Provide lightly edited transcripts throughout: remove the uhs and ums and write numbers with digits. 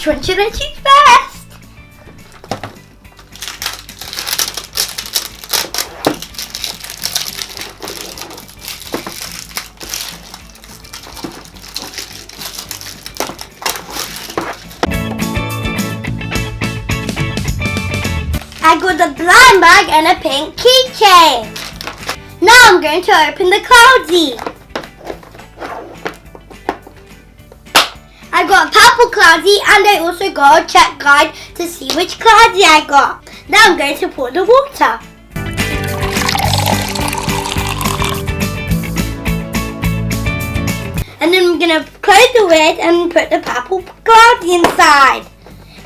Which one should I choose first? I got a blind bag and a pink keychain. Now I'm going to open the Cloudees. I got a purple Cloudees and I also got a check guide to see which Cloudees I got. Now I'm going to pour the water. And then I'm going to close the lid and put the purple Cloudees inside.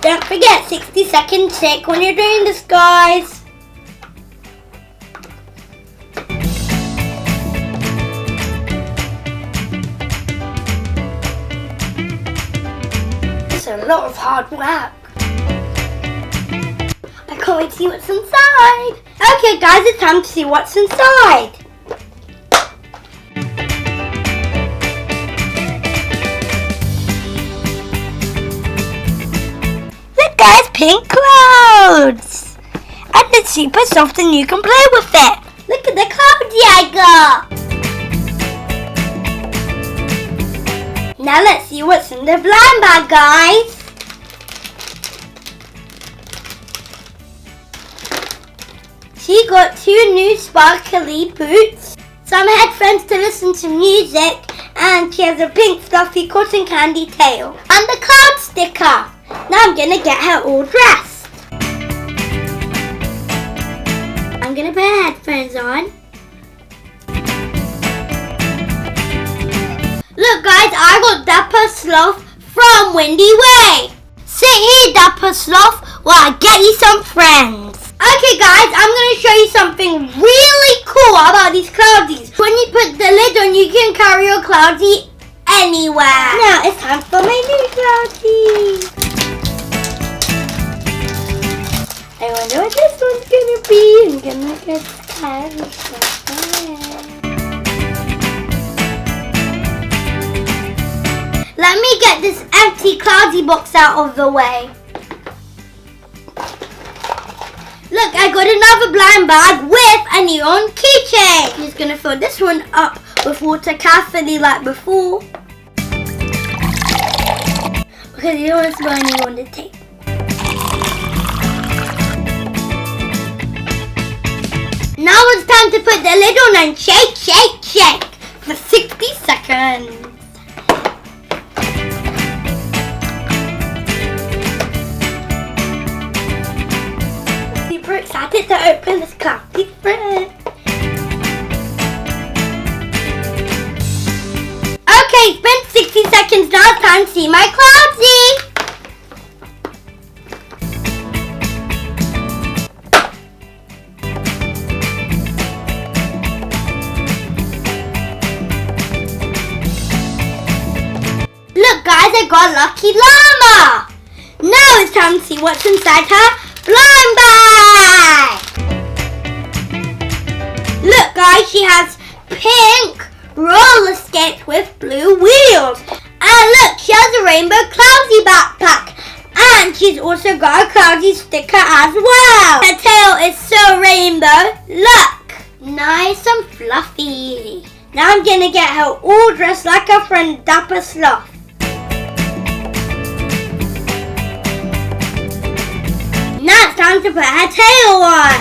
Don't forget 60-second shake when you're doing this, guys. It's a lot of hard work. I can't wait to see what's inside. Okay, guys, it's time to see what's inside. Guys, pink clouds, and it's super soft and you can play with it. Look at the Cloudees I got. Now let's see what's in the blind bag, guys. She got 2 new sparkly boots, some headphones to listen to music, and she has a pink fluffy cotton candy tail and the cloud sticker. Now I'm going to get her all dressed. I'm going to put her headphones on. Look, guys, I got Dapper Sloth from Windy Way. Sit here, Dapper Sloth, while I get you some friends. Okay, guys, I'm going to show you something really cool about these Cloudees. When you put the lid on, you can carry your Cloudee anywhere. Now it's time for my new Cloudee. I wonder what this one's gonna be. I'm gonna get scared. Let me get this empty Cloudee box out of the way. Look, I got another blind bag with a neon keychain. I'm just gonna fill this one up with water carefully like before, because you don't want to spill any on the tape. Now it's time to put the lid on and shake, shake, shake for 60 seconds. I'm super excited to open this Cloudees friend. Okay, it's been 60 seconds. Now it's time to see my Cloudees. Look, guys, I got Lucky Llama. Now it's time to see what's inside her blind bag. Look, guys, she has pink roller skates with blue wheels. And look, she has a rainbow Cloudees backpack. And she's also got a Cloudees sticker as well. Her tail is so rainbow. Look, nice and fluffy. Now I'm going to get her all dressed like her friend Dapper Sloth. Now it's time to put her tail on.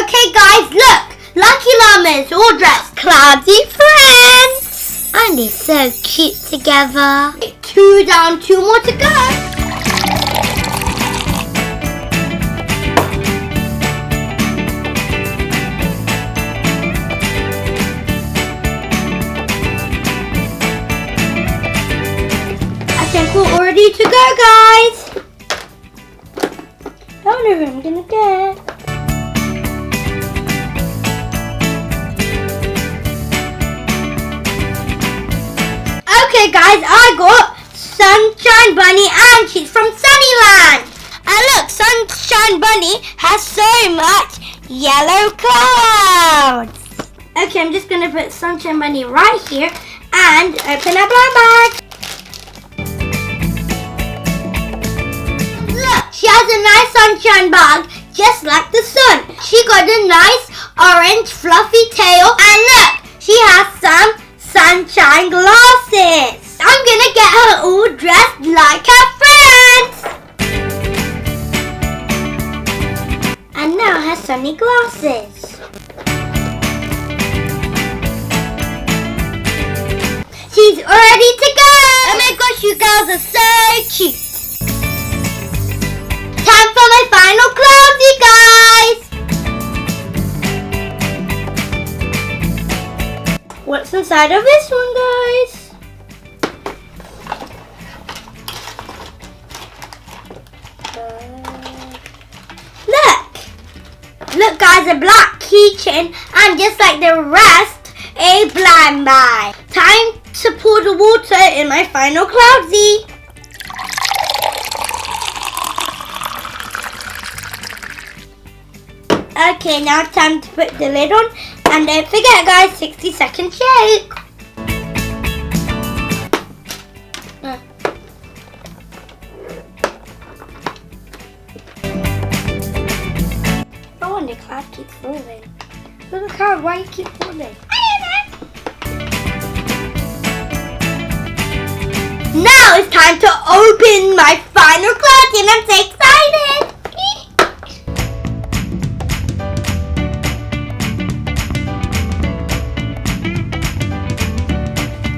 Okay, guys, look. Lucky Llama is all dressed. Cloudees friends. And they're so cute together. 2 down, 2 more to go. I think we're all ready to go, guys. I wonder who I'm gonna get. Okay, guys, I got Sunshine Bunny and she's from Sunnyland. And look, Sunshine Bunny has so much yellow clouds. Okay, I'm just gonna put Sunshine Bunny right here and open her blind bag. Look, she has a nice sunshine bag, just like the sun. She got a nice orange fluffy tail, and look, she has some sunshine glasses. I'm gonna get her all dressed like her friends. And now her sunny glasses. She's ready to go. Oh my gosh, you girls are so cute. Time for my final Cloudees, guys. What's inside of this one, guys? Look guys, a black keychain and just like the rest, a blind bag. Time to pour the water in my final Cloudees. Okay, now it's time to put the lid on. And don't forget guys, 60-second shake. The cloud keeps falling. Little cloud, why you keep falling? Now it's time to open my final Cloudees and I'm so excited!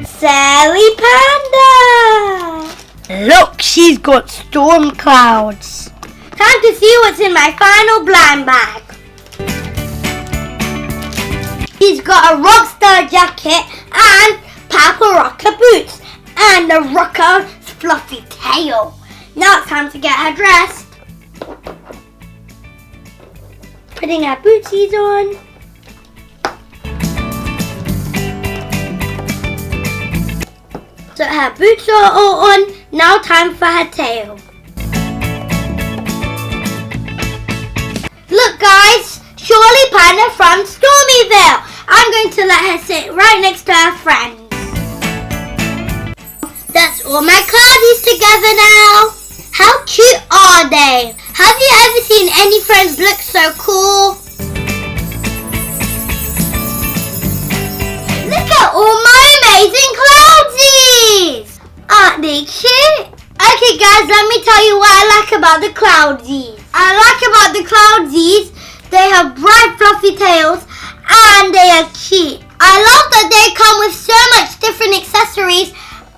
Sally Panda! Look, she's got storm clouds. Time to see what's in my final blind bag. She's got a rockstar jacket and Papa Rocker boots and a rocker's fluffy tail. Now it's time to get her dressed. Putting her bootsies on. So her boots are all on. Now time for her tail. Look guys, Shirley Panda from Stormyville. I'm going to let her sit right next to her friends. That's all my Cloudees together now. How cute are they? Have you ever seen any friends look so cool? Look at all my amazing Cloudees! Aren't they cute? Okay guys, let me tell you what I like about the Cloudees. I like about the Cloudees, they have bright fluffy tails and they are cute. I love that they come with so much different accessories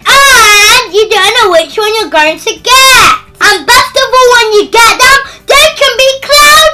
and you don't know which one you're going to get. And best of all, when you get them, they can be Cloudees.